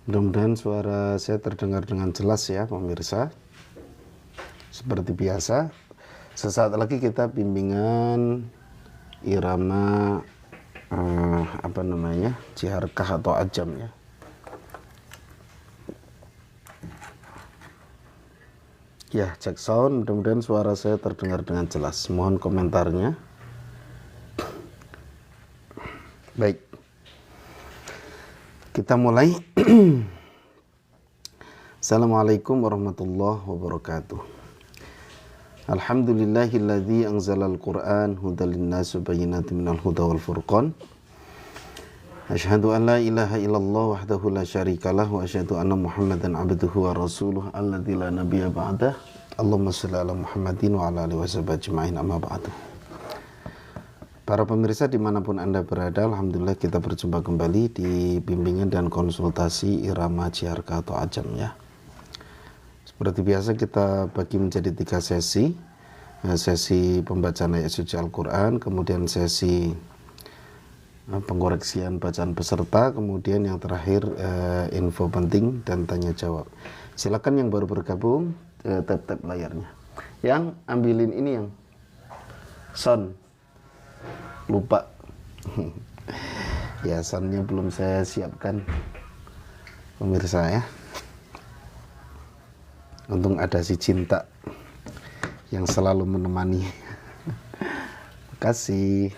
Mudah-mudahan suara saya terdengar dengan jelas ya pemirsa. Seperti biasa, sesaat lagi kita bimbingan irama jiharkah atau ajam ya. Ya, cek sound, mudah-mudahan suara saya terdengar dengan jelas. Mohon komentarnya. Baik, kita mulai. Assalamualaikum warahmatullahi wabarakatuh. Alhamdulillahilladzi anzalal Qur'an hudal linnas wa bayyinatin minal huda wal furqan. Asyhadu an la ilaha illallah wahdahu la syarikalah wa asyhadu anna Muhammadan abduhu wa rasuluh alladzi la nabiyya ba'dah. Allahumma shalli ala Muhammadin wa ala alihi washabihi ajmain, amma ba'du. Para pemirsa dimanapun Anda berada, alhamdulillah kita berjumpa kembali di bimbingan dan konsultasi irama jiharkah atau ajam ya. Seperti biasa kita bagi menjadi 3 sesi. Sesi pembacaan ayat suci Al-Quran, kemudian sesi pengkoreksian bacaan peserta, kemudian yang terakhir info penting dan tanya jawab. Silakan yang baru bergabung tap-tap layarnya. Yang ambilin ini yang sound. Lupa. Ya, soundnya belum saya siapkan pemirsa ya. Untung ada si Cinta yang selalu menemani. Makasih.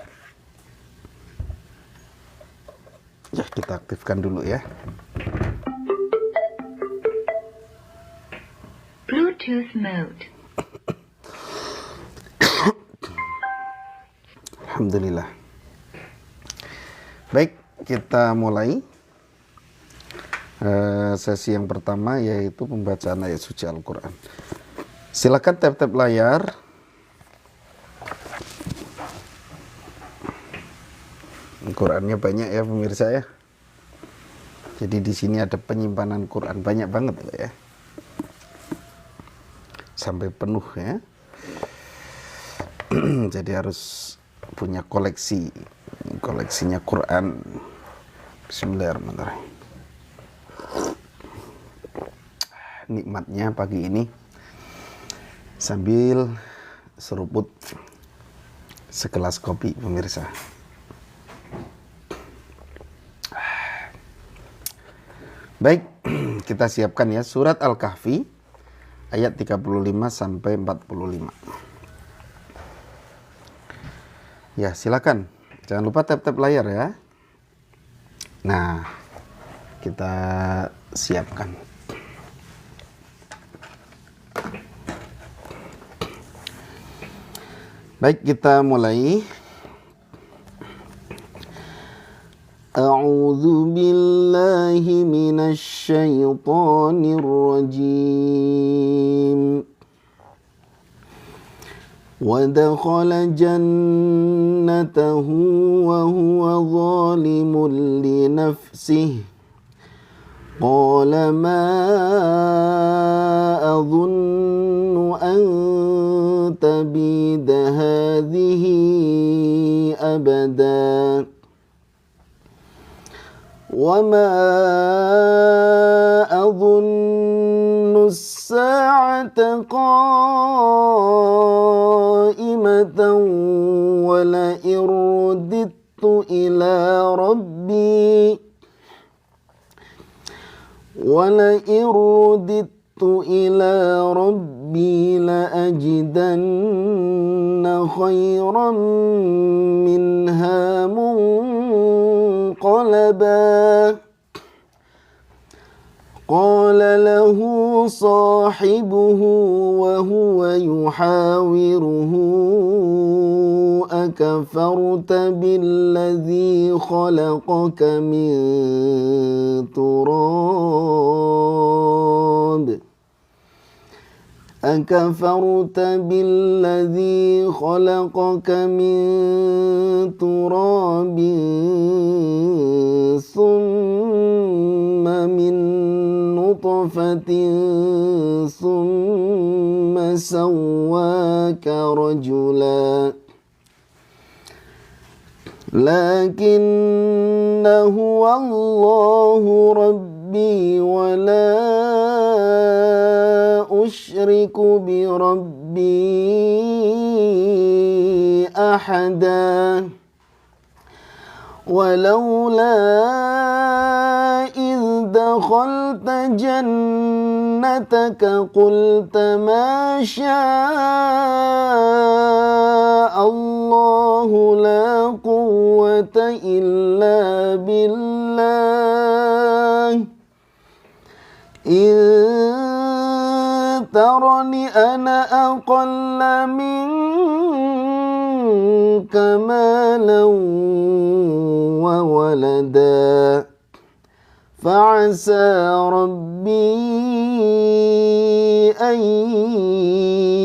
Ya, kita aktifkan dulu ya. Bluetooth mode. Alhamdulillah. Baik, kita mulai sesi yang pertama, yaitu pembacaan ayat suci Al-Quran. Silakan tap-tap layar. Qurannya banyak ya pemirsa ya. Jadi di sini ada penyimpanan Quran banyak banget ya. Sampai penuh ya. Jadi harus punya koleksinya Quran. Bismillahirrahmanirrahim. Nikmatnya pagi ini sambil seruput segelas kopi pemirsa. Baik, kita siapkan ya surat Al-Kahfi ayat 35 sampai 45. Ya, silakan. Jangan lupa tap-tap layar ya. Nah, kita siapkan. Baik, kita mulai. A'udzu billahi minasy syaithanir rajim. وَدَخَلَ جَنَّتَهُ وَهُوَ ظَالِمٌ لِنَفْسِهِ قَالَ مَا أَظُنُّ أَن تَبِيدَ هَٰذِهِ أَبَدًا وَمَا أَظُنُّ السَّاعَةَ قَائِمَةً وَلَئِن رُّدِدتُّ إِلَىٰ رَبِّي لَأَجِدَنَّ خَيْرًا مِّنْهَا مُنقَلَبًا قال له صاحبه وهو يحاوره أكفرت بالذي خلقك من تراب أكفرت بالذي خلقك من تراب ثم من نطفة ثم سواك رجلا لكن هو الله ربي ربي ولا أشرك بربي أحدا ولولا إذ دخلت جنتك قلت ما شاء الله لا قوة إلا بالله إن ترني أنا أقل منك مالا وولدا فعسى ربي أن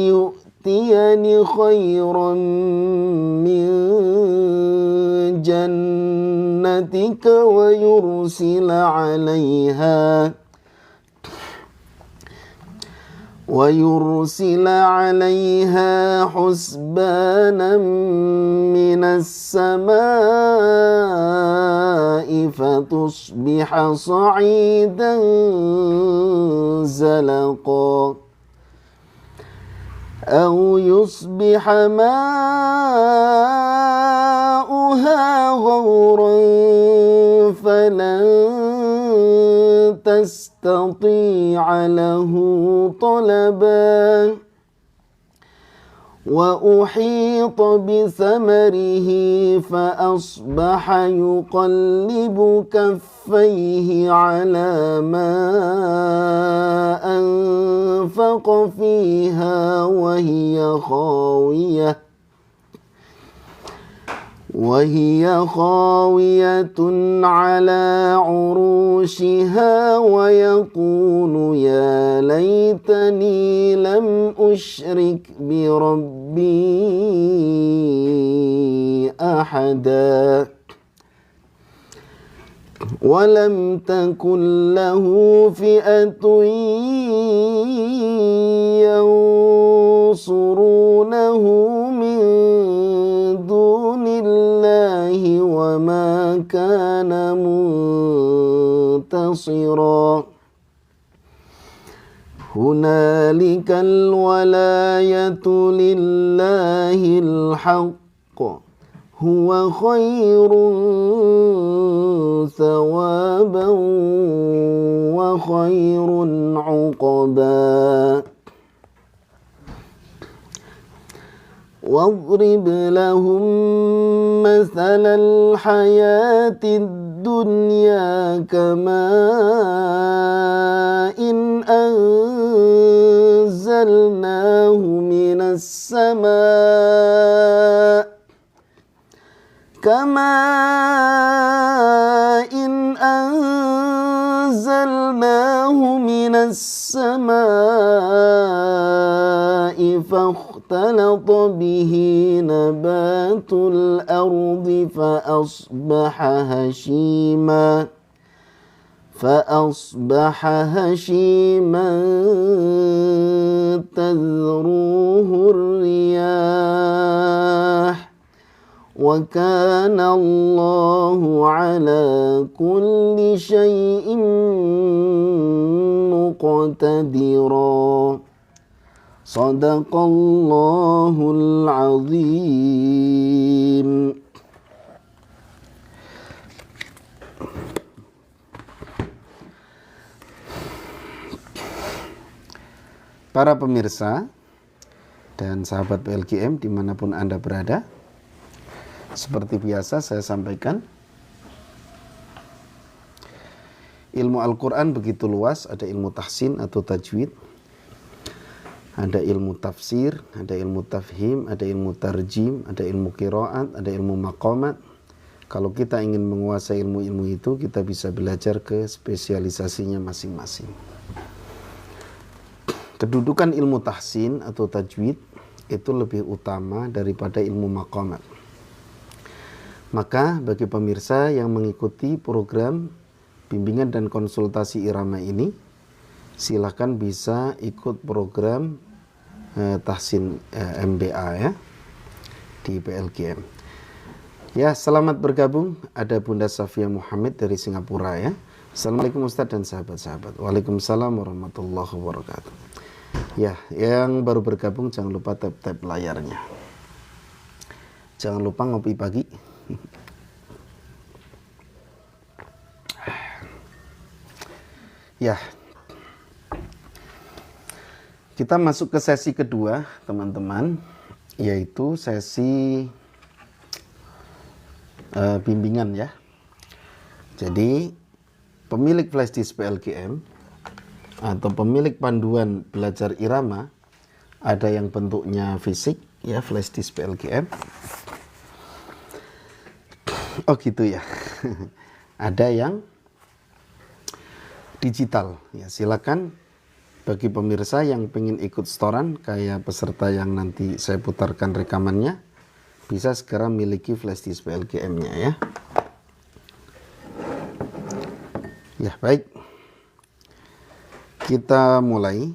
يؤتيني خيرا من جنتك ويرسل عليها حسبانا من السماء فتصبح صعيدا زلقا أو يصبح ماؤها غورا فلن تستطيع له طلبا وأحيط بثمره فأصبح يقلب كفيه على ما أنفق فيها وهي خاوية على عروشها ويقول يا ليتني لم أشرك بربي أحدا ولم تكن له فئة ينصرونه من دون الله وما كان منتصرا هنالك الولاية لله الحق هو خير ثوابا وخير عقبا واضرب لهم مثل الحياة الدنيا كماء إن أنزلناه من السماء فاختلط به نبات الأرض فأصبح هشيما تذروه الرياح وكان الله على كل شيء مقتدرا صدق الله العظيم. Para pemirsa dan sahabat PLGM dimanapun Anda berada, seperti biasa saya sampaikan, ilmu Al-Quran begitu luas. Ada ilmu tahsin atau tajwid, ada ilmu tafsir, ada ilmu tafhim, ada ilmu tarjim, ada ilmu qiraat, ada ilmu maqamat. Kalau kita ingin menguasai ilmu-ilmu itu, kita bisa belajar ke spesialisasinya masing-masing. Kedudukan ilmu tahsin atau tajwid itu lebih utama daripada ilmu maqamat. Maka bagi pemirsa yang mengikuti program bimbingan dan konsultasi irama ini, silakan bisa ikut program tahsin MBA ya di PLGM. Ya, selamat bergabung. Ada Bunda Safia Muhammad dari Singapura ya. Assalamualaikum Ustadz dan sahabat-sahabat. Waalaikumsalam warahmatullahi wabarakatuh. Ya, yang baru bergabung jangan lupa tap-tap layarnya. Jangan lupa ngopi pagi. Ya, kita masuk ke sesi kedua, teman-teman, yaitu sesi bimbingan ya. Jadi pemilik flash disk PLGM atau pemilik panduan belajar irama, ada yang bentuknya fisik ya, flash disk PLGM. Oh gitu ya. Ada yang digital ya. Silakan bagi pemirsa yang pengen ikut setoran kayak peserta yang nanti saya putarkan rekamannya, bisa segera miliki flash disk PLGM-nya ya. Ya, baik. Kita mulai.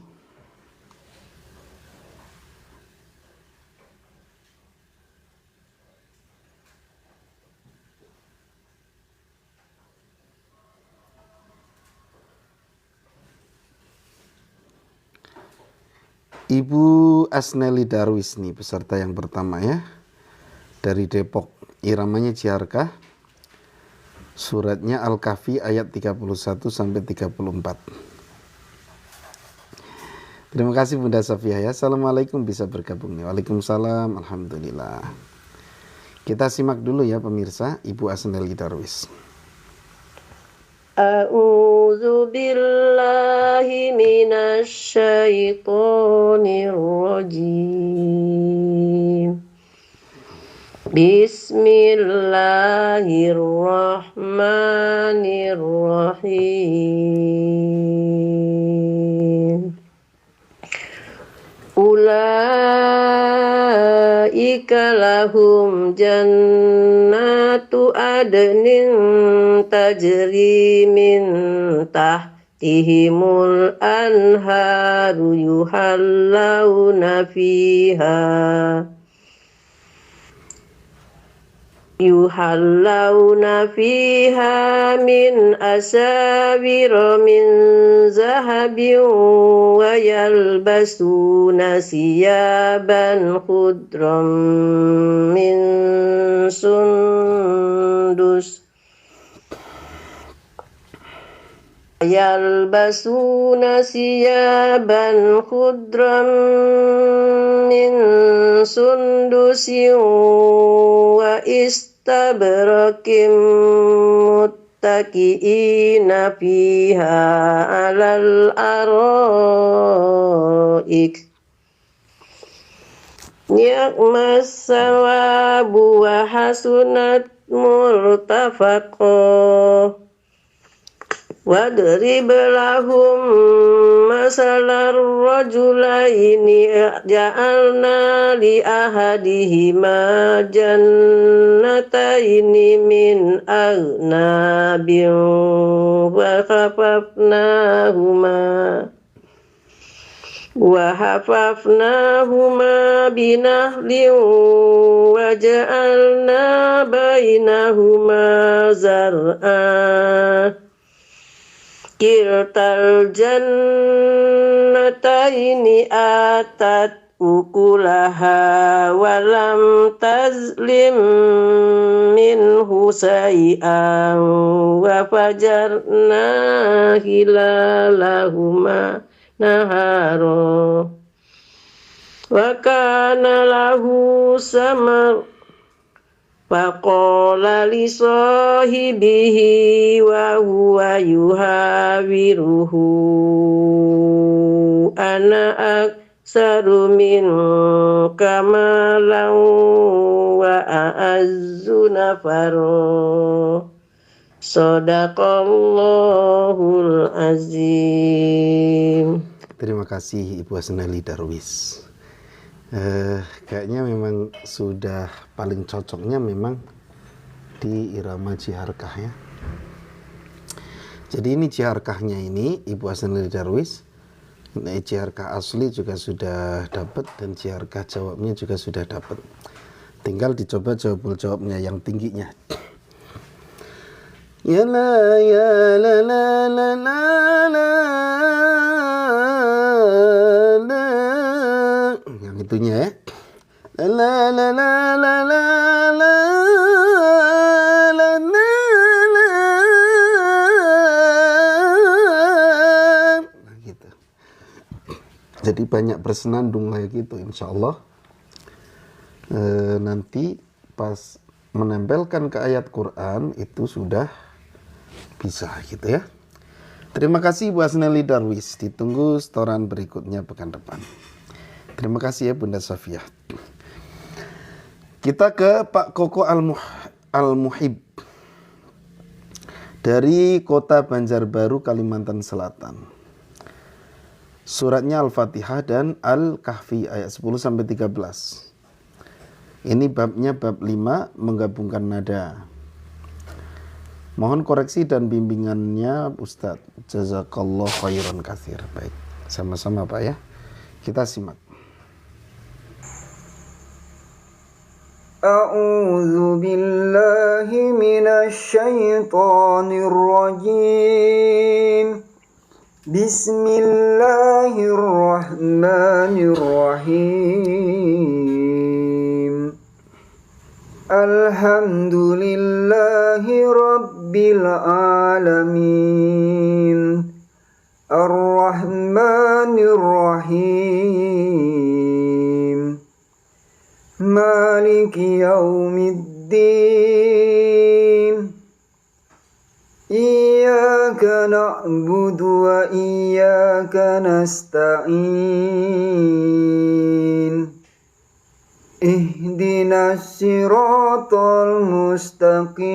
Ibu Asneli Darwis nih peserta yang pertama ya. Dari Depok. Iramanya Ciarka. Suratnya Al-Kahfi ayat 31 sampai 34. Terima kasih Bunda Safia ya. Assalamualaikum, bisa bergabung nih. Waalaikumsalam, alhamdulillah. Kita simak dulu ya pemirsa, Ibu Asneli Darwis. A'udzu billahi minasy syaithanir rajim. Bismillahirrahmanirrahim. Ulaika lahum jannatu adnin tajri min tahtihimul anharu yuhallawna fiha min asawira min zahabin wa yalbasuna siyaban khudran min sundus min sundusin wa istabrakim muttaqiina fiha alal araik ni'mas sawabu wa hasunat murtafaqah. Wadrib lahum masalar rajulaini ja'alna li ahadihima jannataini min aghnabin wa hafafnahuma binahlin wa ja'alna bainahuma zar'a kiltal jannataini atat ukulaha walam tazlim minhu say'an wa fajarna hilalahuma nahara wa kana lahu samar faqala li sahibihi wa huwa yuhawiruhu ana aksaru minka malan wa a'azzu nafara. Shadaqallahul azim. Terima kasih Ibu Asneli Darwis. Kayaknya memang sudah paling cocoknya memang di irama Ciharkah ya. Jadi ini Ciharkahnya ini Ibu Asneli Darwis. Ciharkah asli juga sudah dapat dan Ciharkah jawabnya juga sudah dapat. Tinggal dicoba jawabnya yang tingginya. Ya la ya la la la la la la. Yang itunya ya. La la la la la la la la la. Nah, gitu. Jadi banyak bersenandung kayak gitu, insya Allah. Nanti pas menempelkan ke ayat Quran itu sudah bisa gitu ya. Terima kasih Bu Asneli Darwis. Ditunggu setoran berikutnya pekan depan. Terima kasih ya Bunda Safiyah. Kita ke Pak Koko Al-Muhib dari Kota Banjarbaru, Kalimantan Selatan. Suratnya Al-Fatihah dan Al-Kahfi ayat 10-13. Ini babnya bab 5, menggabungkan nada. Mohon koreksi dan bimbingannya Ustadz. Jazakallah khairan katsir. Baik, sama-sama Pak ya. Kita simak. A'udzu billahi minasy syaithanir rajim. Bismillahirrahmanirrahim. Alhamdulillahi rabbil alamin. Ar-Rahmanir Rahim. Maliki yaumiddin. Iyyaka na'budu wa iyyaka nasta'in. Ihdinas siratal mustaqim.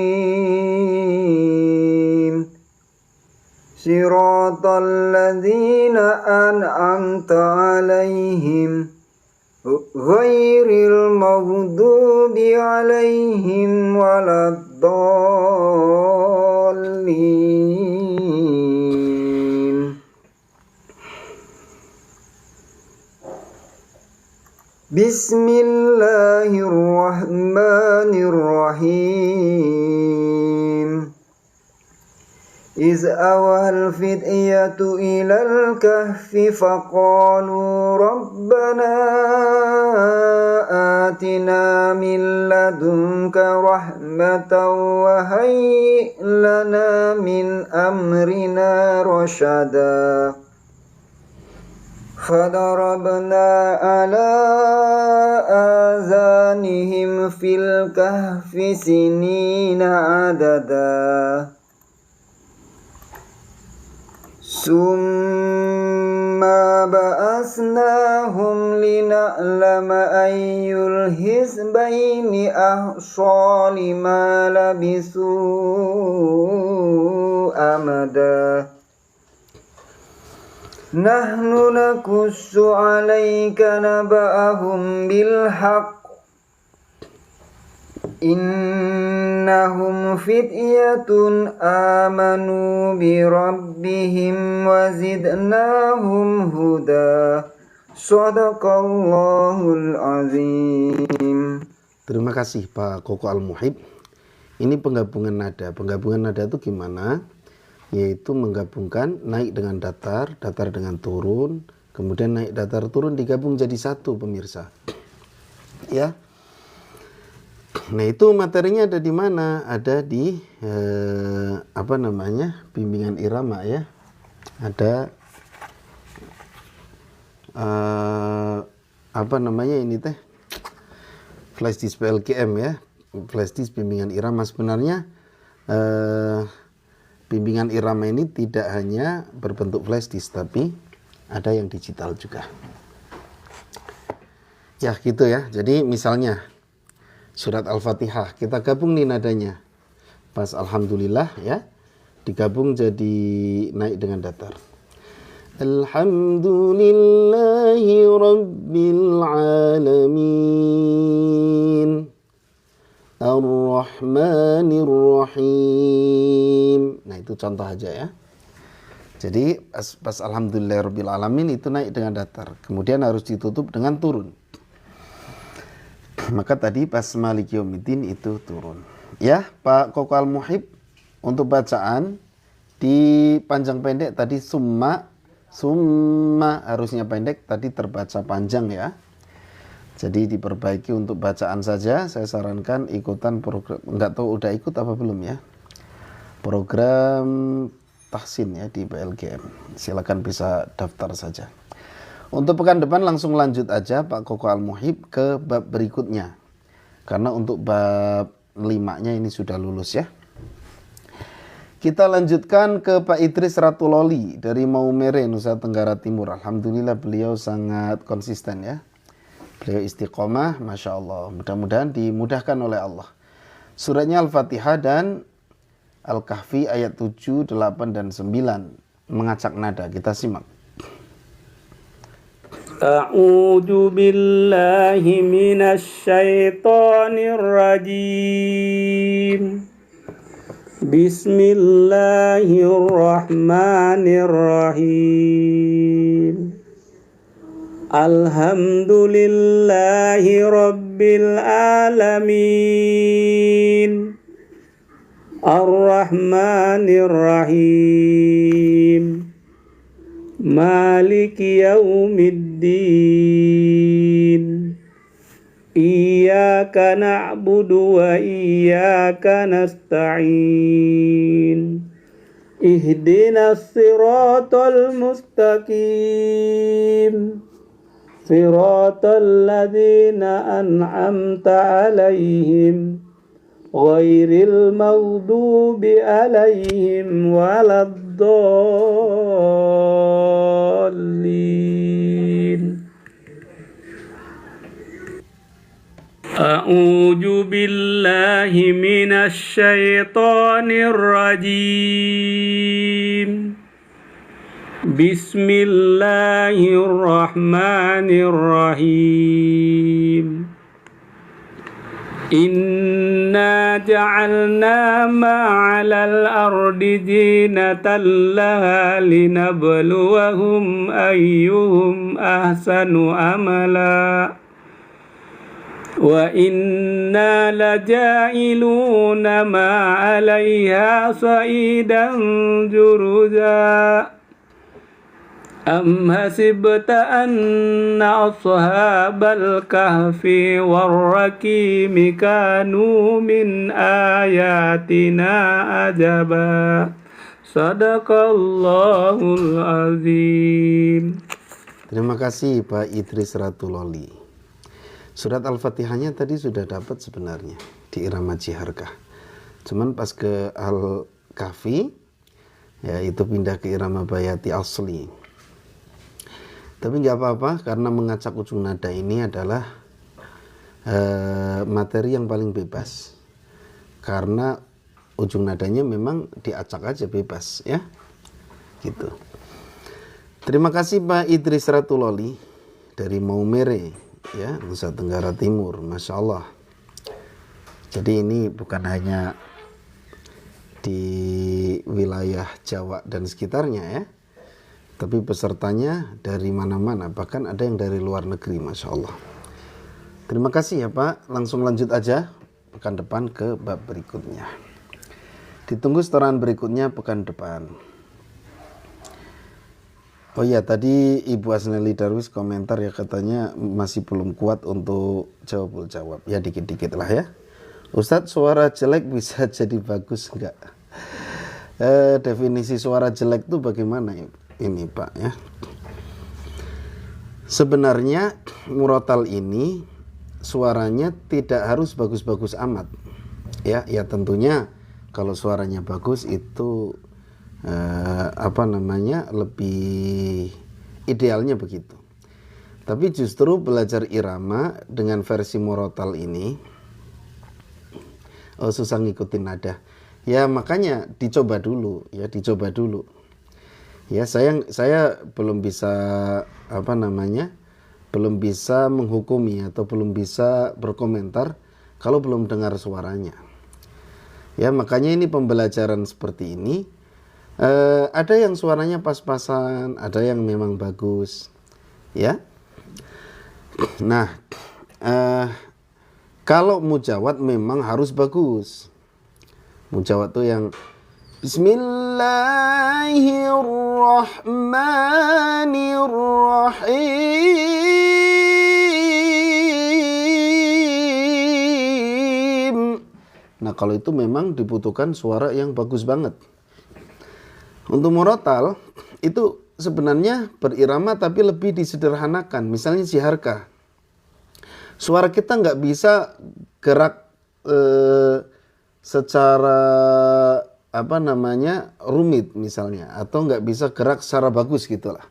Siratal ladzina an'amta 'alaihim ghairil maghdubi 'alaihim waladdallin. Bismillahirrahmanirrahim. Iz awal fityatu ilal kahfi faqalu rabbana atina min ladunka rahmatan wa hayyi lana min amrina rasyada. فضربنا على آذانهم في الكهف سنين عددا ثم بأسناهم لنعلم أي الحزبين أحصى لما لبثوا أمدا Nahnu nakussu 'alaika naba'ahum bil haqq innahum fityatun amanu bi rabbihim wa zidnahum huda. Shadaqallahul azim. Terima kasih Pak Koko Al-Muhib. Ini penggabungan nada. Penggabungan nada itu gimana? Yaitu menggabungkan naik dengan datar, datar dengan turun, kemudian naik datar turun digabung jadi satu pemirsa. Ya. Nah, itu materinya ada di mana? Ada di bimbingan irama ya. Ada ini teh? Flash disk PLKM ya. Flash disk bimbingan irama sebenarnya bimbingan irama ini tidak hanya berbentuk flash disk, tapi ada yang digital juga. Ya gitu ya. Jadi misalnya surat Al-Fatihah, kita gabung nih nadanya. Pas Alhamdulillah ya, digabung jadi naik dengan datar. Alhamdulillahi Rabbil Alamin. Ar-Rahmanir Rahim. Nah, itu contoh aja ya. Jadi pas Alhamdulillahirabbil alamin itu naik dengan datar. Kemudian harus ditutup dengan turun. Maka tadi pas Maliki Yaumiddin itu turun. Ya, Pak Koko Al-Muhib, untuk bacaan di panjang pendek tadi summa harusnya pendek, tadi terbaca panjang ya. Jadi diperbaiki untuk bacaan saja. Saya sarankan ikutan program, nggak tahu udah ikut apa belum ya, program tahsin ya di PLGM. Silakan bisa daftar saja. Untuk pekan depan langsung lanjut aja Pak Koko Al-Muhib ke bab berikutnya. Karena untuk bab 5-nya ini sudah lulus ya. Kita lanjutkan ke Pak Idris Ratuloli dari Maumere, Nusa Tenggara Timur. Alhamdulillah beliau sangat konsisten ya. Beliau istiqomah, Masya Allah. Mudah-mudahan dimudahkan oleh Allah. Suratnya Al-Fatihah dan Al-Kahfi ayat 7, 8, dan 9. Mengacak nada, kita simak. A'udzu billahi minasy syaithanir rajim. Bismillahirrahmanirrahim. Alhamdulillahi rabbil alamin. Ar-Rahmanir Rahim. Maliki yaumiddin. Iyyaka na'budu wa iyyaka nasta'in. Ihdinas siratal mustaqim. Siratal ladzina an'amta 'alaihim ghairil maghdubi 'alaihim waladdallin. A'udzu billahi minasy syaithanir rajim. Bismillahirrahmanirrahim. Inna ja'alna ma'alal ardi zinatan laha linabluwahum ayyuhum ahsanu amala. Wa inna laja'iluna ma'alaiha sa'idan juruza. Am hasibta anna ashabal kahfi warraqimi kanu min ayatina ajaba. Sadaqallahul azim. Terima kasih Pak Idris Ratuloli. Surat Al-Fatihahnya tadi sudah dapat sebenarnya di irama Jiharkah. Cuman pas ke Al-Kahfi ya itu pindah ke irama Bayati asli. Tapi nggak apa-apa karena mengacak ujung nada ini adalah materi yang paling bebas. Karena ujung nadanya memang diacak aja bebas ya. Gitu. Terima kasih Pak Idris Ratuloli dari Maumere ya, Nusa Tenggara Timur. Masya Allah. Jadi ini bukan hanya di wilayah Jawa dan sekitarnya ya, tapi pesertanya dari mana-mana, bahkan ada yang dari luar negeri. Masya Allah. Terima kasih ya Pak. Langsung lanjut aja pekan depan ke bab berikutnya. Ditunggu setoran berikutnya pekan depan. Oh iya, tadi Ibu Asneli Darwis komentar ya, katanya masih belum kuat untuk jawab. Ya dikit-dikit lah ya. Ustadz, suara jelek bisa jadi bagus enggak? Definisi suara jelek itu bagaimana ini Pak ya? Sebenarnya murotal ini suaranya tidak harus bagus-bagus amat. Ya tentunya kalau suaranya bagus itu lebih idealnya begitu. Tapi justru belajar irama dengan versi murotal ini susah ngikutin nada. Ya makanya dicoba dulu. Ya saya belum bisa belum bisa menghukumi atau belum bisa berkomentar kalau belum dengar suaranya. Ya makanya ini pembelajaran seperti ini. Ada yang suaranya pas-pasan, ada yang memang bagus. Ya. Nah, kalau mujawad memang harus bagus. Mujawad tuh yang Bismillahirrahmanirrahim. Nah, kalau itu memang dibutuhkan suara yang bagus banget. Untuk murotal itu sebenarnya berirama tapi lebih disederhanakan. Misalnya siharka. Suara kita nggak bisa gerak secara rumit misalnya, atau nggak bisa gerak secara bagus gitulah.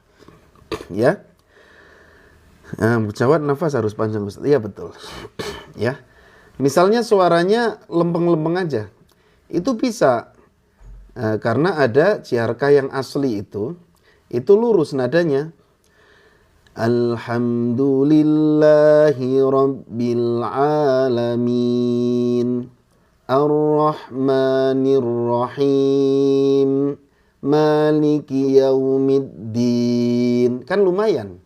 Ya. Jawab nafas harus panjang Ustaz. Iya betul. Ya. Misalnya suaranya lempeng-lempeng aja. Itu bisa. Karena ada ciharka yang asli itu lurus nadanya. Alhamdulillahi Rabbil Alamin Ar-Rahmanir-Rahim Maliki Yaumiddin. Kan lumayan.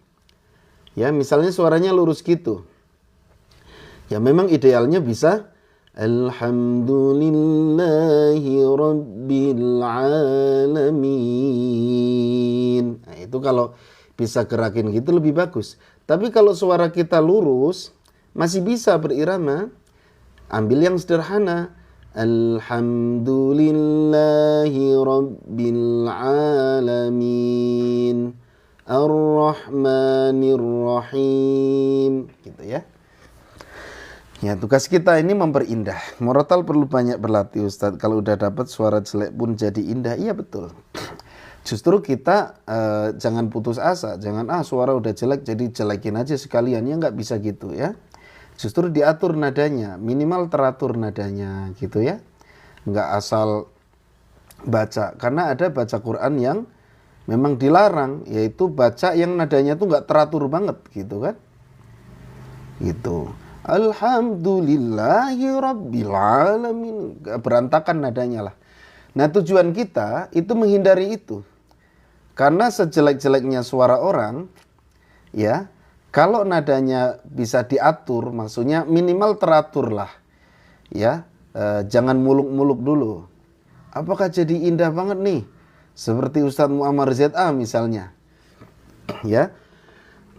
Ya, misalnya suaranya lurus gitu. Ya memang idealnya bisa Alhamdulillahi Rabbil Alamin. Nah, itu kalau bisa gerakin gitu lebih bagus. Tapi kalau suara kita lurus, masih bisa berirama. Ambil yang sederhana. Alhamdulillahi Rabbil Alamin Ar-Rahmanir-Rahim. Gitu ya. Ya, tugas kita ini memperindah. Murotal perlu banyak berlatih Ustadz. Kalau udah dapat suara jelek pun jadi indah. Iya betul. Justru kita jangan putus asa, jangan suara udah jelek jadi jelekin aja sekalian, ya nggak bisa gitu ya. Justru diatur nadanya, minimal teratur nadanya gitu ya. Nggak asal baca, karena ada baca Quran yang memang dilarang, yaitu baca yang nadanya tuh nggak teratur banget gitu kan. Gitu. Alhamdulillahi Rabbil Alamin, berantakan nadanya lah. Nah tujuan kita itu menghindari itu. Karena sejelek-jeleknya suara orang, ya, kalau nadanya bisa diatur, maksudnya minimal teratur lah, ya, jangan muluk-muluk dulu. Apakah jadi indah banget nih, seperti Ustadz Muammar ZA misalnya, ya,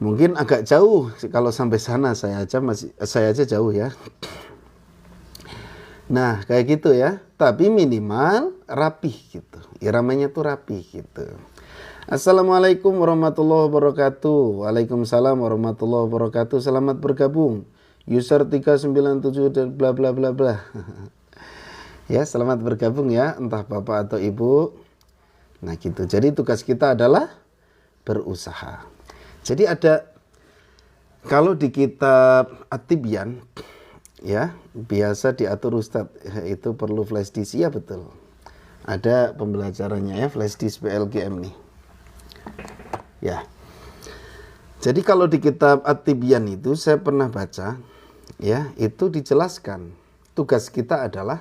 mungkin agak jauh kalau sampai sana saya aja jauh ya. Nah kayak gitu ya, tapi minimal rapih gitu, iramanya tuh rapih gitu. Assalamualaikum warahmatullahi wabarakatuh. Waalaikumsalam warahmatullahi wabarakatuh. Selamat bergabung. User 397 dan bla bla bla bla. Ya, selamat bergabung ya, entah Bapak atau Ibu. Nah, gitu. Jadi tugas kita adalah berusaha. Jadi ada, kalau di kitab At-Tibyan ya, biasa diatur Ustadz, itu perlu flash disk. Ya betul. Ada pembelajarannya ya, flash disk PLGM nih. Ya. Jadi kalau di kitab At-Tibyan itu saya pernah baca ya, itu dijelaskan tugas kita adalah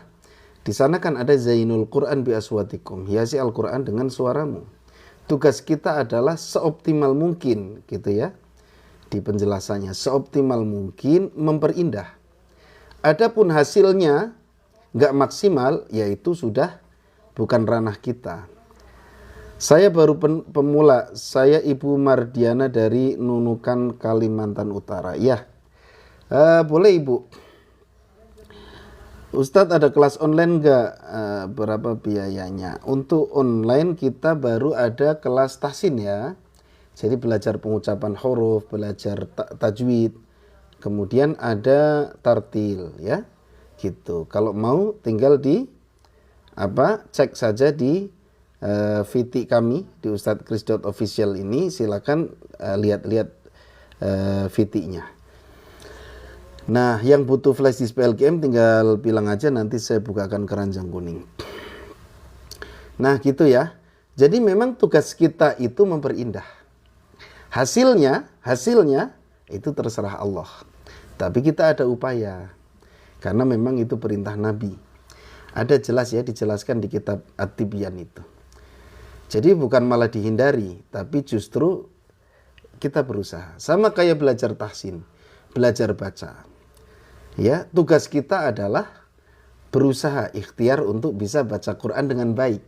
di sana kan ada Zainul Quran bi aswatikum, hiasi Al-Quran dengan suaramu. Tugas kita adalah seoptimal mungkin gitu ya. Di penjelasannya seoptimal mungkin memperindah. Adapun hasilnya nggak maksimal, yaitu sudah bukan ranah kita. Saya baru pemula, saya Ibu Mardiana dari Nunukan, Kalimantan Utara. Ya, boleh Ibu. Ustadz ada kelas online nggak? Berapa biayanya? Untuk online kita baru ada kelas tahsin ya. Jadi belajar pengucapan huruf, belajar tajwid. Kemudian ada tartil ya. Gitu. Kalau mau tinggal di cek saja di VT kami di ustadzkris.official ini, silakan lihat-lihat VT-nya. Nah, yang butuh flash disk PLGM tinggal bilang aja, nanti saya bukakan keranjang kuning. Nah, gitu ya. Jadi memang tugas kita itu memperindah. Hasilnya itu terserah Allah. Tapi kita ada upaya. Karena memang itu perintah Nabi. Ada jelas ya, dijelaskan di kitab At-Tibyan itu. Jadi bukan malah dihindari, tapi justru kita berusaha. Sama kayak belajar tahsin, belajar baca. Ya, tugas kita adalah berusaha ikhtiar untuk bisa baca Quran dengan baik.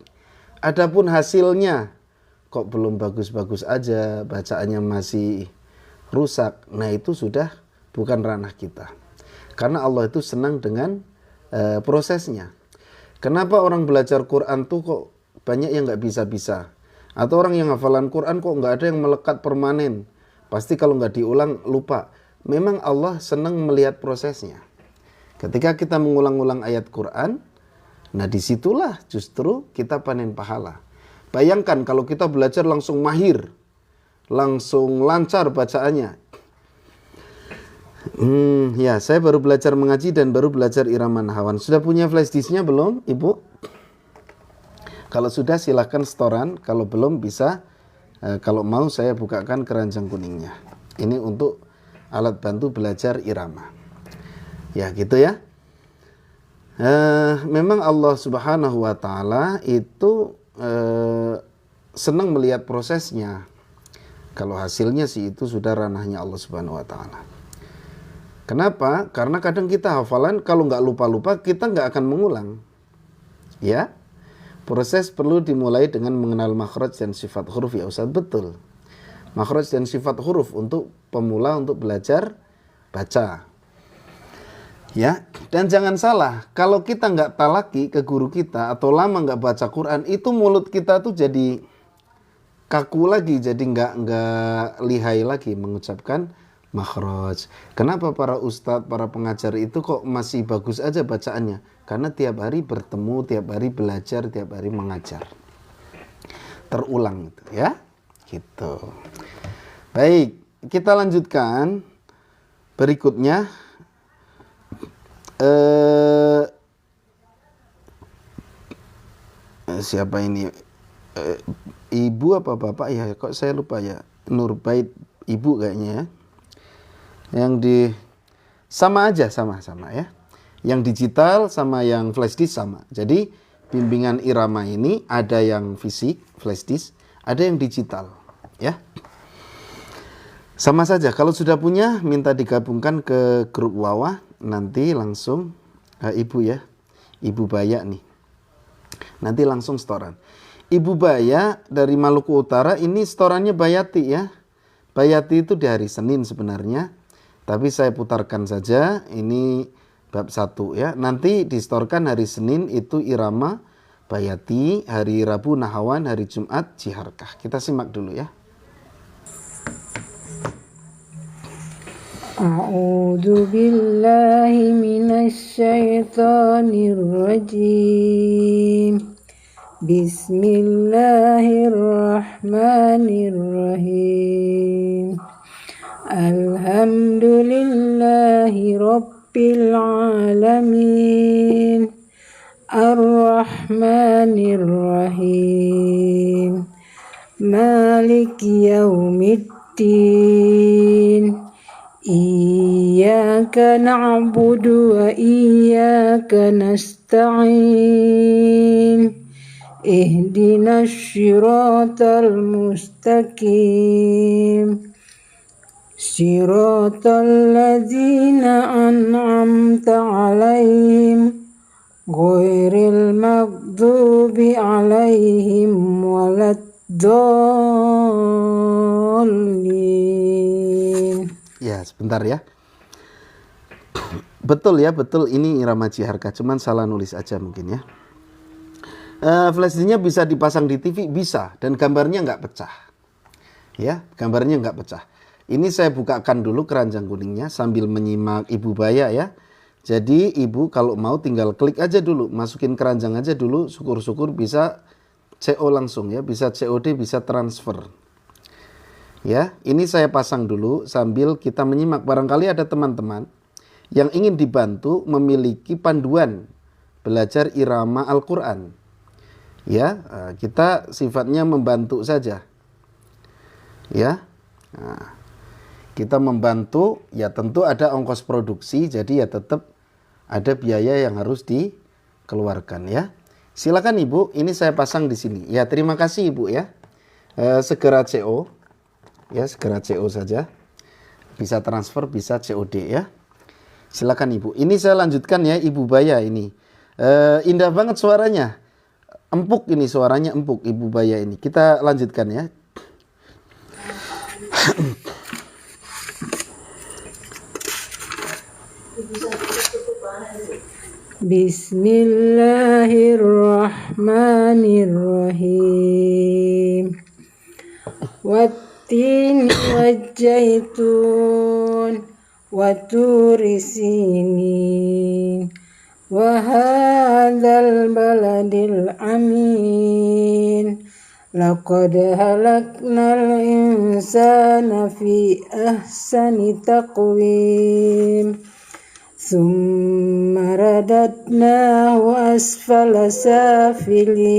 Adapun hasilnya kok belum bagus-bagus aja, bacaannya masih rusak, nah itu sudah bukan ranah kita. Karena Allah itu senang dengan prosesnya. Kenapa orang belajar Quran tuh kok banyak yang nggak bisa-bisa? Atau orang yang hafalan Quran kok nggak ada yang melekat permanen? Pasti kalau nggak diulang lupa. Memang Allah senang melihat prosesnya. Ketika kita mengulang-ulang ayat Quran, nah disitulah justru kita panen pahala. Bayangkan kalau kita belajar langsung mahir, langsung lancar bacaannya. Ya, saya baru belajar mengaji dan baru belajar irama nahawan. Sudah punya flash disknya belum, Ibu? Kalau sudah silahkan setoran. Kalau belum bisa, kalau mau saya bukakan keranjang kuningnya. Ini untuk alat bantu belajar irama. Ya, gitu ya. Memang Allah Subhanahu wa Ta'ala itu senang melihat prosesnya. Kalau hasilnya sih itu sudah ranahnya Allah Subhanahu wa Ta'ala. Kenapa? Karena kadang kita hafalan kalau nggak lupa-lupa kita nggak akan mengulang. Ya, proses perlu dimulai dengan mengenal makhraj dan sifat huruf ya Ustaz. Betul. Makhraj dan sifat huruf untuk pemula untuk belajar baca. Ya, dan jangan salah, kalau kita nggak talaki ke guru kita atau lama nggak baca Quran, itu mulut kita tuh jadi kaku lagi, jadi nggak lihai lagi mengucapkan makhraj. Kenapa para ustadz, para pengajar itu kok masih bagus aja bacaannya? Karena tiap hari bertemu, tiap hari belajar, tiap hari mengajar. Terulang itu ya. Gitu. Baik, kita lanjutkan. Berikutnya siapa ini? Ibu apa bapak ya? Kok saya lupa ya. Nurbait ibu kayaknya ya. Yang di sama aja, sama-sama ya. Yang digital sama yang flash disk sama. Jadi bimbingan irama ini ada yang fisik, flash disk, ada yang digital ya. Sama saja, kalau sudah punya minta digabungkan ke grup Wawa, nanti langsung Ibu ya. Ibu Baya nih. Nanti langsung setoran. Ibu Baya dari Maluku Utara ini setorannya Bayati ya. Bayati itu di hari Senin sebenarnya. Tapi saya putarkan saja, ini bab 1 ya. Nanti distorkan hari Senin itu irama Bayati, hari Rabu Nahawan, hari Jumat Jiharkah. Kita simak dulu ya. A'udzu billahi minasy syaithanir rajim. Bismillahirrahmanirrahim. Alhamdulillahi Rabbil Alamin. Ar-Rahmanir Rahim. Maliki Yaumiddin. Iyyaka na'budu wa iyyaka nasta'in. Ihdinas siratal mustaqim. Siratal ladzina an'amta 'alaihim ghairil maghdubi 'alaihim waladdallin. Ya, sebentar ya. Betul ya, betul ini irama Jiharkah, cuman salah nulis aja mungkin ya. Flash disknya bisa dipasang di TV, bisa, dan gambarnya nggak pecah. Ya, gambarnya nggak pecah. Ini saya bukakan dulu keranjang kuningnya sambil menyimak Ibu Baya ya. Jadi Ibu kalau mau tinggal klik aja dulu, masukin keranjang aja dulu, syukur-syukur bisa CO langsung ya, bisa COD, bisa transfer. Ya, ini saya pasang dulu sambil kita menyimak. Barangkali ada teman-teman yang ingin dibantu memiliki panduan belajar irama Al-Quran. Ya, kita sifatnya membantu saja. Ya, nah, kita membantu, ya tentu ada ongkos produksi, jadi ya tetap ada biaya yang harus dikeluarkan ya. Silakan Ibu, ini saya pasang di sini. Ya, terima kasih Ibu ya. Segera CO. Ya, segera CO saja. Bisa transfer, bisa COD ya. Silakan Ibu. Ini saya lanjutkan ya Ibu Baya ini. Indah banget suaranya. Empuk ini suaranya, empuk Ibu Baya ini. Kita lanjutkan ya. Bismillahirrahmanirrahim. Wattini wajjaitun waturi sinin wa hadzal baladil amin. Laqad halaknal insana fi ahsani taqwim. Tsumma radadnahu asfala safilin.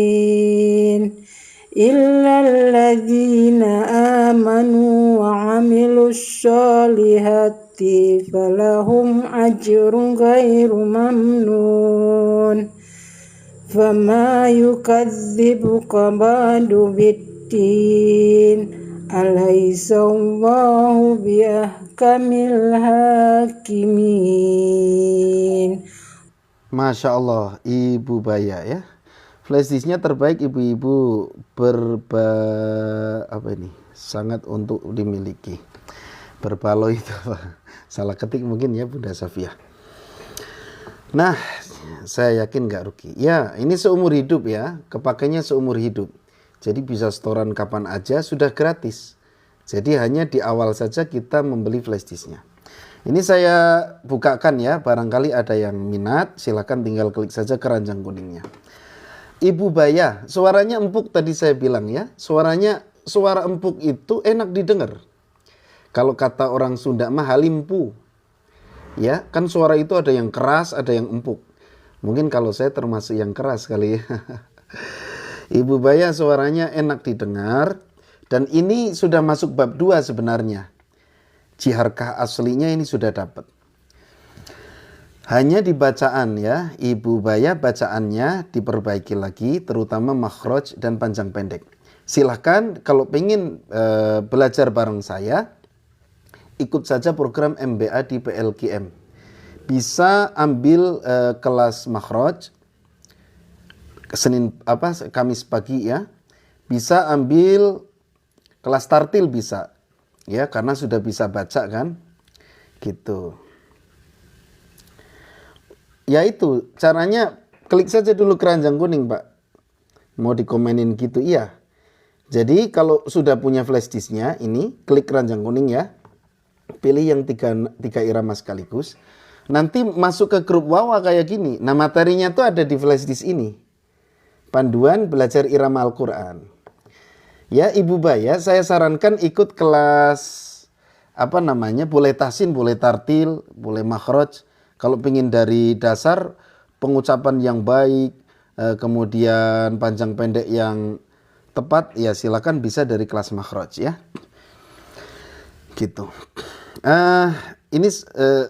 Illal ladzina amanu wa 'amilus sholihati falahum ajrun ghairu mamnun. Fama yukadzibuka ba'du biddin. Alaysa Allahu biahkamil hakimin. Masya Allah, Ibu Baya ya. Flash disknya terbaik ibu-ibu sangat untuk dimiliki. Berbaloi itu apa? Salah ketik mungkin ya Bunda Safia. Nah, saya yakin nggak rugi. Ya, ini seumur hidup ya, kepakainya seumur hidup. Jadi bisa setoran kapan aja, sudah gratis. Jadi hanya di awal saja kita membeli flash disknya. Ini saya bukakan ya, barangkali ada yang minat, silakan tinggal klik saja keranjang kuningnya. Ibu Baya, suaranya empuk tadi saya bilang ya. Suara empuk itu enak didengar. Kalau kata orang Sunda mah halimpu. Ya, kan suara itu ada yang keras, ada yang empuk. Mungkin kalau saya termasuk yang keras kali ya. Ibu Baya suaranya enak didengar. Dan ini sudah masuk bab 2 sebenarnya. Jiharkah aslinya ini sudah dapat. Hanya di bacaan ya, Ibu Baya bacaannya diperbaiki lagi, terutama makhraj dan panjang pendek. Silahkan kalau pengen belajar bareng saya, ikut saja program MBA di PLKM. Bisa ambil kelas makhraj Kamis pagi ya. Bisa ambil kelas tartil bisa. Ya, karena sudah bisa baca kan. Gitu. Ya itu, caranya klik saja dulu keranjang kuning Pak. Mau dikomenin gitu, iya. Jadi kalau sudah punya flash disknya, ini klik keranjang kuning ya. Pilih yang tiga irama sekaligus. Nanti masuk ke grup Wawa kayak gini. Nah materinya tuh ada di flash disk ini. Panduan belajar irama Al-Quran. Ya Ibu Baya, saya sarankan ikut kelas, boleh tahsin, boleh tartil, boleh makhraj. Kalau pengen dari dasar pengucapan yang baik, kemudian panjang pendek yang tepat, ya silakan bisa dari kelas makhraj ya. Gitu. Ini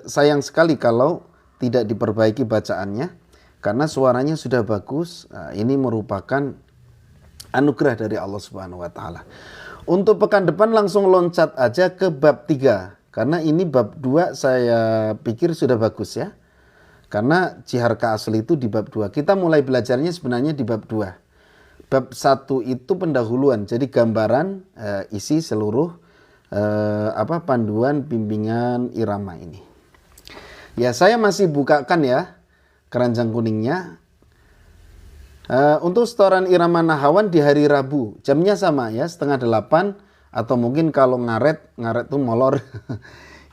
sayang sekali kalau tidak diperbaiki bacaannya, karena suaranya sudah bagus. Ini merupakan anugerah dari Allah Subhanahu wa taala. Untuk pekan depan langsung loncat aja ke bab 3. Karena ini bab 2 saya pikir sudah bagus ya. Karena jiharka asli itu di bab 2. Kita mulai belajarnya sebenarnya di bab 2. Bab 1 itu pendahuluan. Jadi gambaran isi seluruh panduan bimbingan irama ini. Ya saya masih bukakan ya keranjang kuningnya. Untuk setoran irama nahawan di hari Rabu. Jamnya sama ya, 7:30. Atau mungkin kalau ngaret tuh molor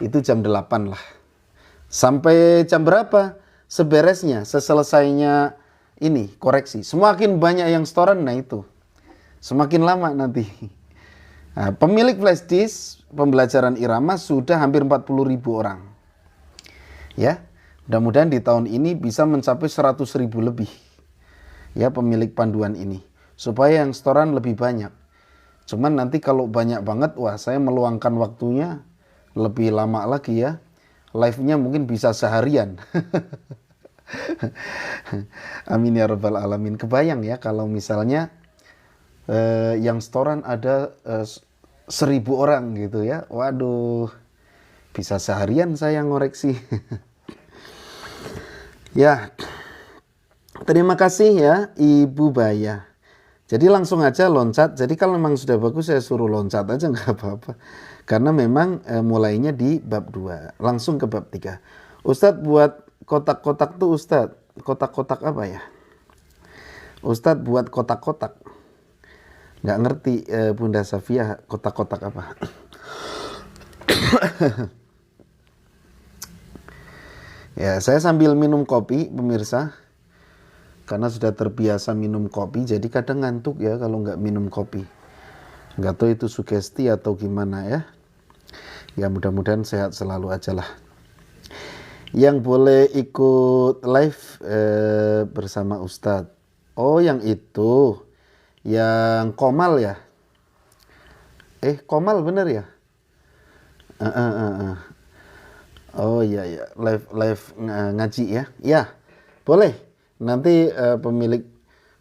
itu jam 8 lah. Sampai jam berapa? Seberesnya, seselesainya ini koreksi. Semakin banyak yang setoran, nah itu semakin lama nanti. Nah, pemilik flash disk pembelajaran irama sudah hampir 40.000 orang. Ya, mudah-mudahan di tahun ini bisa mencapai 100.000 lebih. Ya, pemilik panduan ini. Supaya yang setoran lebih banyak. Cuman nanti kalau banyak banget, wah saya meluangkan waktunya lebih lama lagi ya. Live-nya mungkin bisa seharian. Amin ya rabbal alamin. Kebayang ya kalau misalnya yang setoran ada 1.000 orang gitu ya. Waduh, bisa seharian saya ngoreksi. Ya, Terima kasih ya Ibu Baya. Jadi langsung aja loncat. Jadi kalau memang sudah bagus saya suruh loncat aja nggak apa-apa. Karena memang mulainya di bab 2. Langsung ke bab 3. Ustadz buat kotak-kotak tuh Ustadz. Kotak-kotak apa ya? Ustadz buat kotak-kotak. Nggak ngerti Bunda Safia kotak-kotak apa. Ya, saya sambil minum kopi pemirsa. Karena sudah terbiasa minum kopi, jadi kadang ngantuk ya kalau nggak minum kopi. Nggak tahu itu sugesti atau gimana ya. Ya mudah-mudahan sehat selalu aja lah. Yang boleh ikut live bersama Ustadz. Oh yang itu, yang Komal ya. Komal bener ya? Oh iya ya, live ngaji ya. Ya, boleh. Nanti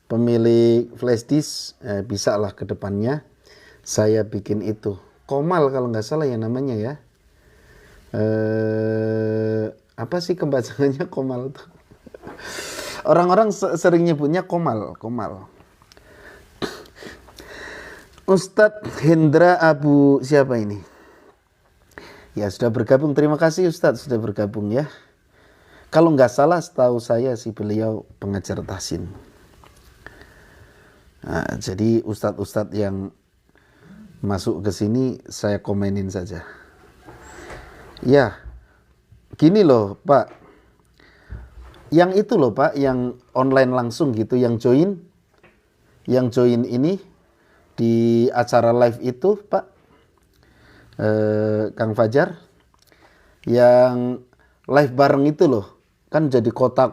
pemilik flash disk bisa lah ke depannya saya bikin itu. Komal kalau nggak salah ya namanya ya. Apa sih kebacaannya Komal itu? Orang-orang sering nyebutnya Komal. Ustadz Hendra Abu siapa ini? Ya sudah bergabung. Terima kasih Ustadz sudah bergabung ya. Kalau nggak salah setahu saya sih beliau pengajar tahsin. Nah, jadi ustadz-ustadz yang masuk ke sini saya komenin saja. Ya, gini loh Pak. Yang itu loh Pak, yang online langsung gitu, yang join ini di acara live itu Pak, Kang Fajar, yang live bareng itu loh. Kan jadi kotak.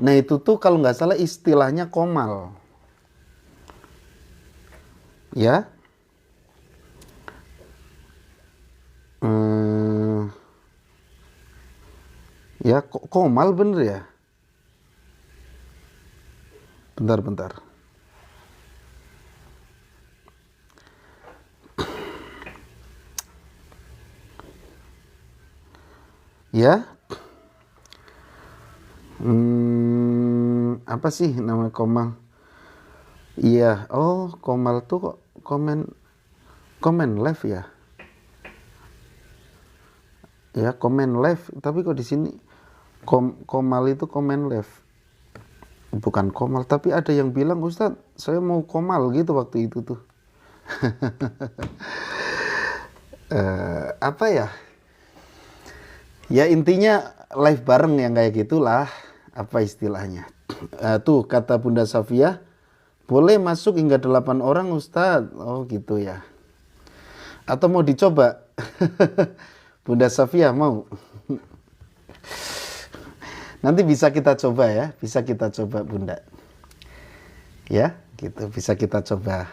Nah itu tuh kalau nggak salah istilahnya komal. Ya. Ya komal bener ya. Bentar. Ya. Apa sih nama komal? Iya, oh komal tuh kok komen live ya? Ya komen live, tapi kok di sini komal itu komen live, bukan komal. Tapi ada yang bilang Ustadz, saya mau komal gitu waktu itu tuh. Apa ya? Ya intinya live bareng yang kayak gitulah. Apa istilahnya? Tuh kata Bunda Safia, boleh masuk hingga 8 orang Ustadz. Oh gitu ya. Atau mau dicoba? Bunda Safia mau? Nanti bisa kita coba ya. Bisa kita coba Bunda. Ya gitu, bisa kita coba.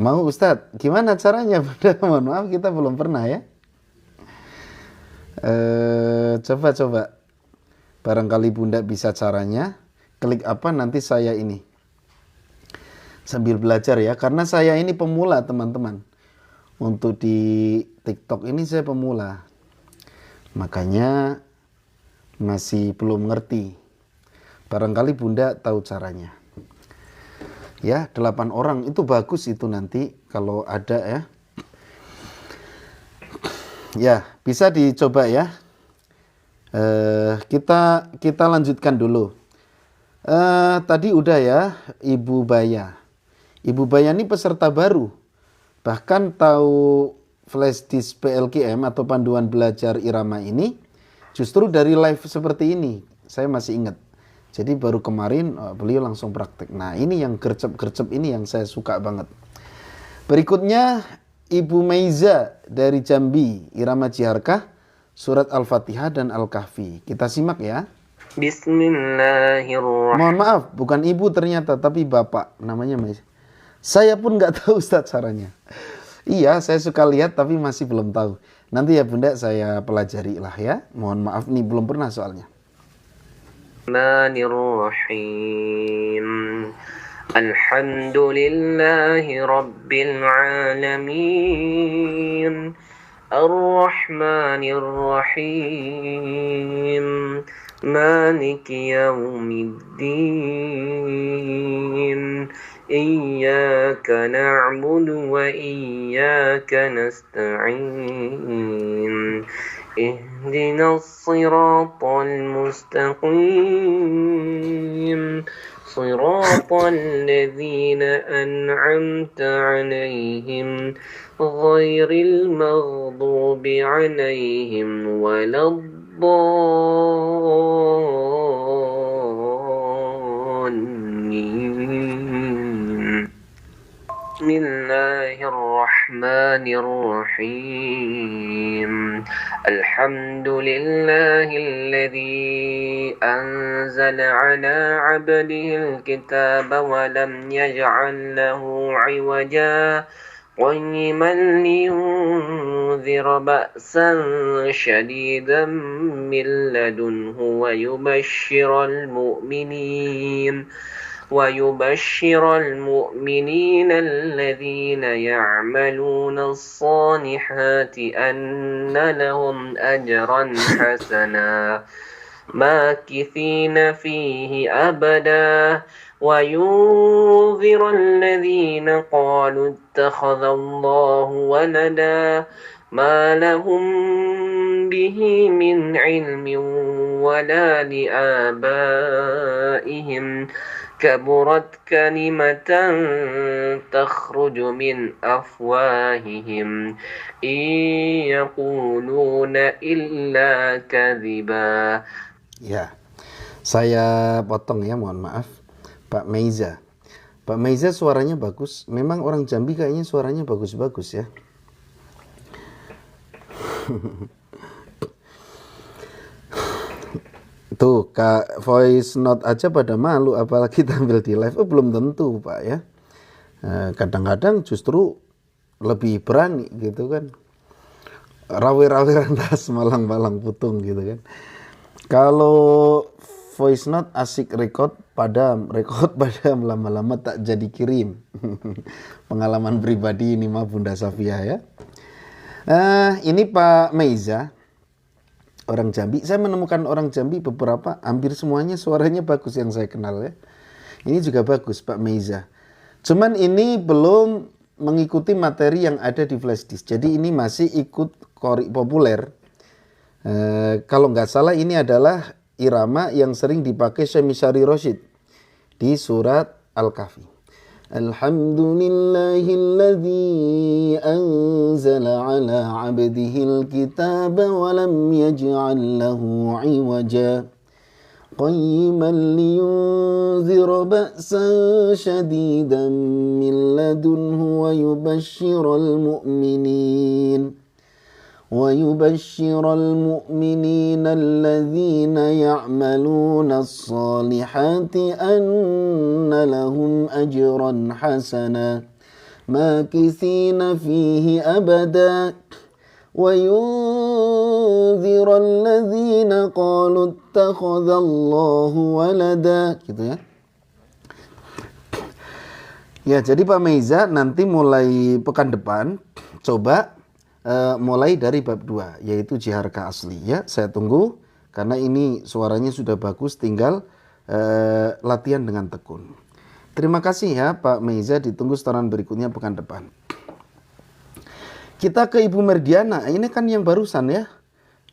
Mau Ustadz? Gimana caranya Bunda? Mohon maaf kita belum pernah ya. Coba. Barangkali Bunda bisa caranya. Klik apa nanti saya ini sambil belajar ya. Karena saya ini pemula teman-teman. Untuk di TikTok ini saya pemula. Makanya masih belum ngerti. Barangkali Bunda tahu caranya. Ya 8 orang itu bagus itu nanti kalau ada ya. Ya bisa dicoba ya. Kita lanjutkan dulu. Tadi udah ya Ibu Baya. Ibu Baya ini peserta baru. Bahkan tahu flash disk PLKM atau panduan belajar irama ini justru dari live seperti ini. Saya masih ingat. Jadi baru kemarin beliau langsung praktek. Nah ini yang gercep-gercep ini yang saya suka banget. Berikutnya Ibu Meiza dari Jambi, irama Jiharkah, surat Al-Fatihah dan Al-Kahfi. Kita simak ya. Bismillahirrahmanirrahim. Mohon maaf, bukan ibu ternyata, tapi bapak. Namanya Meiza. Saya pun nggak tahu Ustadz caranya. Iya, saya suka lihat tapi masih belum tahu. Nanti ya Bunda saya pelajari lah ya. Mohon maaf nih, belum pernah soalnya. Bismillahirrahmanirrahim. Alhamdulillahi Rabbil Alamin. Ar-Rahmanir Rahim. مالك يوم الدين إياك نعبد وإياك نستعين اهدنا الصراط المستقيم صراط الذين أنعمت عليهم غير المغضوب عليهم ولا الضالين بسم الله الرحمن الرحيم الحمد لله الذي أنزل على عبده الكتاب ولم يجعل له عوجا قيما لينذر بأسا شديدا من لدنه ويبشر المؤمنين الذين يعملون الصالحات أن لهم أجرا حسنا ماكثين فيه أبدا وينذر الذين قالوا اتخذ الله ولدا ما لهم به من علم ولا لآبائهم كبرت كلمة تخرج من أفواههم إن يقولون إلا كذبا. Ya, saya potong ya, mohon maaf. Pak Meiza. Pak Meiza suaranya bagus. Memang orang Jambi kayaknya suaranya bagus-bagus ya. Tuh, Kak, voice note aja pada malu, apalagi tampil di live. Belum tentu, Pak ya. Kadang-kadang justru lebih berani gitu kan. Rawe-rawe rantas, malang-malang putung gitu kan. Kalau voice note asik record padam, lama-lama tak jadi kirim. Pengalaman pribadi ini mah Bunda Safia ya. Ini Pak Meiza, orang Jambi. Saya menemukan orang Jambi beberapa, hampir semuanya suaranya bagus yang saya kenal ya. Ini juga bagus Pak Meiza. Cuman ini belum mengikuti materi yang ada di flash disk. Jadi ini masih ikut kori populer. Kalau nggak salah ini adalah irama yang sering dipakai Syekh Misyari Rosyid di surat Al-Kahfi. Alhamdulillahilladzi anzala ala abdihil kitaba wa lam yaj'al lahu 'iwaja qayyiman liyunzira ba'san shadidan min ladunhu wa yubashshiral mu'minin الذين يعملون الصالحات أن لهم أجرا حسنا ماكثين فيه أبدا وينذر الذين قالوا اتخذ الله ولدا gitu ya. Ya, jadi Pak Meiza nanti mulai pekan depan coba mulai dari bab 2 yaitu jiharka asli ya. Saya tunggu karena ini suaranya sudah bagus, tinggal latihan dengan tekun. Terima kasih ya Pak Meiza, ditunggu setoran berikutnya pekan depan. Kita ke Ibu Merdiana, ini kan yang barusan ya,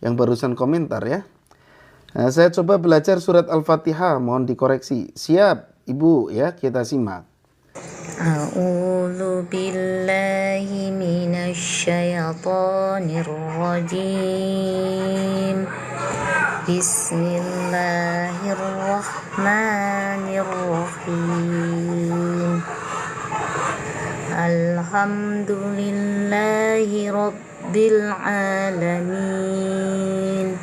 yang barusan komentar ya. Saya coba belajar surat Al-Fatihah, mohon dikoreksi. Siap Ibu ya, kita simak. A'udzu billahi minasy syaithanir rajim. Bismillahirrahmanirrahim. Alhamdulillahi rabbil alamin.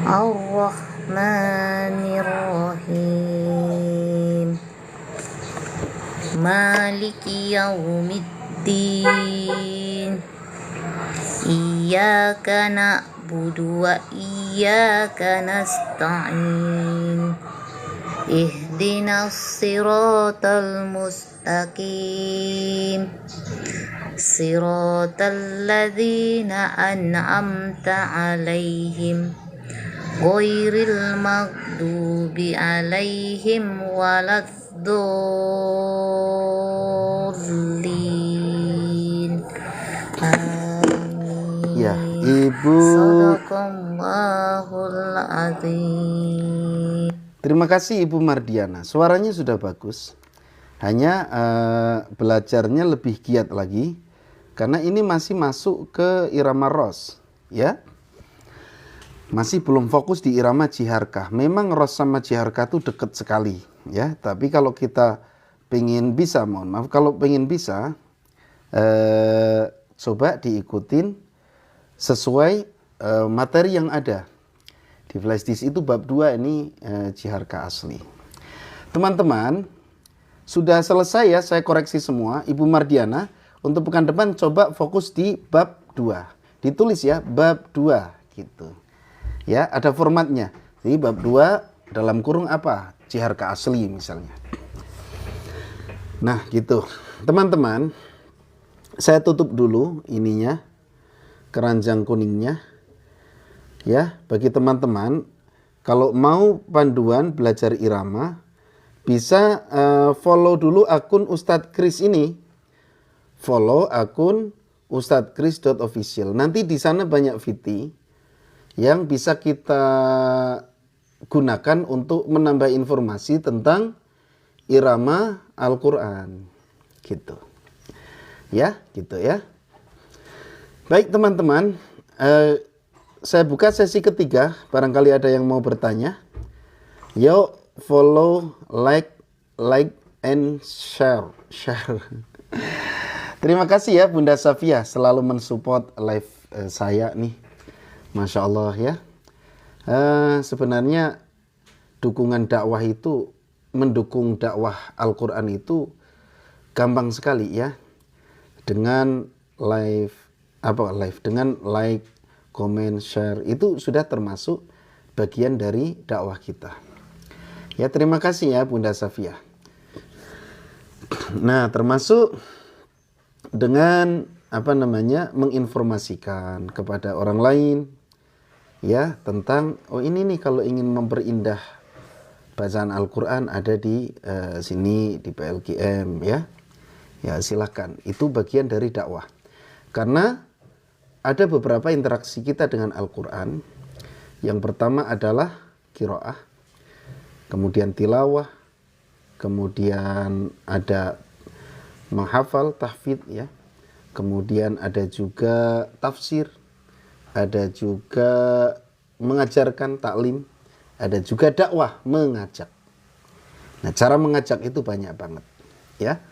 Ar-Rahmanir-Rahim. Maliki yaumiddin. Iyyaka na'budu wa iyyaka nasta'in. Ihdinas siratal mustaqim. Siratal ladzina an'amta 'alaihim ghairil maghdubi alaihim waladdallin. Amin. Ya, Ibu. Sadaqallahul azim. Terima kasih Ibu Mardiana. Suaranya sudah bagus. Hanya belajarnya lebih giat lagi karena ini masih masuk ke irama ros, ya. Masih belum fokus di irama jiharkah. Memang ros sama jiharkah itu dekat sekali, ya. Tapi kalau kita pengen bisa, mohon maaf, kalau pengen bisa coba diikutin sesuai materi yang ada. Di flashdisk itu bab 2 ini jiharkah asli. Teman-teman, sudah selesai ya, saya koreksi semua. Ibu Mardiana, untuk pekan depan coba fokus di bab 2. Ditulis ya, bab 2 gitu. Ya, ada formatnya. Jadi bab 2 dalam kurung apa? Jiharkah asli misalnya. Nah, gitu. Teman-teman, saya tutup dulu ininya, keranjang kuningnya. Ya, bagi teman-teman, kalau mau panduan belajar irama, bisa follow dulu akun Ustadz Kris ini. Follow akun ustadzkris.official. Nanti di sana banyak VT yang bisa kita gunakan untuk menambah informasi tentang irama Al-Quran. Gitu. Ya, gitu ya. Baik teman-teman, saya buka sesi ketiga, barangkali ada yang mau bertanya. Yuk follow, like and share. Terima kasih ya Bunda Safia selalu mensupport live saya nih. Masya Allah ya. Sebenarnya dukungan dakwah itu, mendukung dakwah Al-Quran itu gampang sekali ya. Dengan dengan like, komen, share, itu sudah termasuk bagian dari dakwah kita. Ya, terima kasih ya Bunda Safia. Nah, termasuk dengan menginformasikan kepada orang lain ya tentang ini nih kalau ingin memperindah bacaan Al-Quran ada di sini di PLGM ya. Ya, silakan. Itu bagian dari dakwah. Karena ada beberapa interaksi kita dengan Al-Quran. Yang pertama adalah qiraah, kemudian tilawah, kemudian ada menghafal, tahfidz ya. Kemudian ada juga tafsir, ada juga mengajarkan taklim, ada juga dakwah, mengajak. Nah, cara mengajak itu banyak banget ya.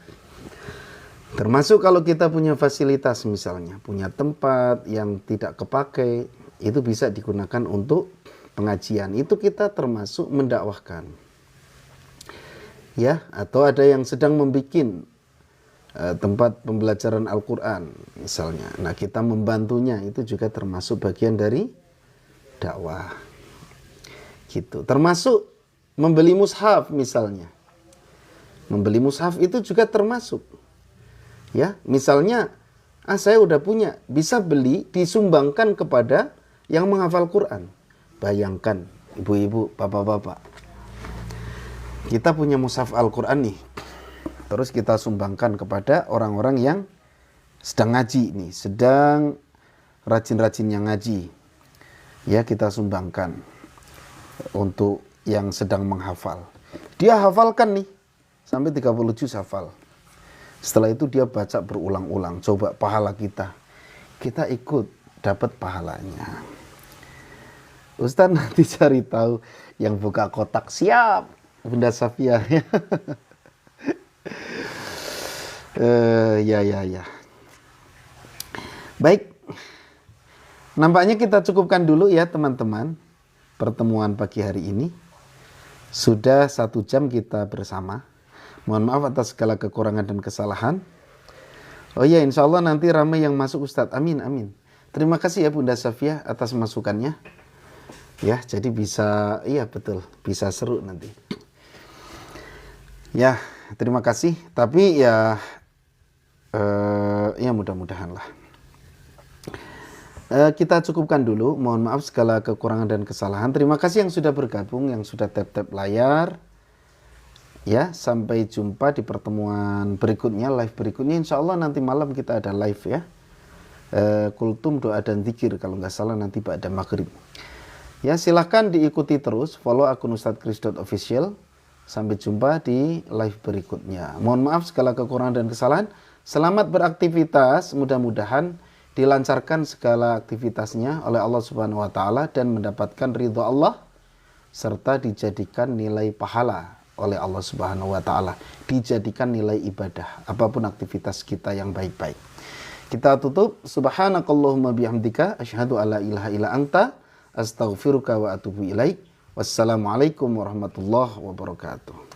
Termasuk kalau kita punya fasilitas misalnya, punya tempat yang tidak kepakai, itu bisa digunakan untuk pengajian. Itu kita termasuk mendakwahkan. Ya, atau ada yang sedang membuat tempat pembelajaran Al-Quran misalnya. Nah, kita membantunya, itu juga termasuk bagian dari dakwah. Gitu. Termasuk membeli mushaf misalnya. Membeli mushaf itu juga termasuk. Ya, misalnya saya udah punya, bisa beli, disumbangkan kepada yang menghafal Quran. Bayangkan, ibu-ibu, bapak-bapak, kita punya mushaf Al-Quran nih, terus kita sumbangkan kepada orang-orang yang sedang ngaji nih, sedang rajin-rajinnya ngaji. Ya, kita sumbangkan untuk yang sedang menghafal. Dia hafalkan nih, sampai 30 juz hafal. Setelah itu dia baca berulang-ulang. Coba pahala kita ikut dapat pahalanya. Ustaz nanti cari tahu yang buka kotak. Siap Bunda Safia. Ya. Baik, nampaknya kita cukupkan dulu ya teman-teman. Pertemuan pagi hari ini sudah 1 jam kita bersama. Mohon maaf atas segala kekurangan dan kesalahan. Oh iya, insya Allah nanti ramai yang masuk Ustadz. Amin. Terima kasih ya Bunda Safia atas masukannya. Ya, jadi bisa, iya betul, bisa seru nanti. Ya, terima kasih. Tapi ya mudah-mudahan lah. Kita cukupkan dulu. Mohon maaf segala kekurangan dan kesalahan. Terima kasih yang sudah bergabung, yang sudah tap-tap layar. Ya, sampai jumpa di pertemuan berikutnya, live berikutnya. Insya Allah nanti malam kita ada live ya. Kultum, doa dan zikir kalau nggak salah nanti pada maghrib. Ya, silahkan diikuti terus. Follow akun ustadzkris.official. Sampai jumpa di live berikutnya. Mohon maaf segala kekurangan dan kesalahan. Selamat beraktivitas. Mudah-mudahan dilancarkan segala aktivitasnya oleh Allah Subhanahu wa taala dan mendapatkan ridho Allah serta dijadikan nilai pahala oleh Allah Subhanahu wa taala, dijadikan nilai ibadah apapun aktivitas kita yang baik-baik. Kita tutup, subhanakallahumma bihamdika asyhadu alla ilaha illa anta astaghfiruka wa atubu ilaik. Wassalamualaikum warahmatullahi wabarakatuh.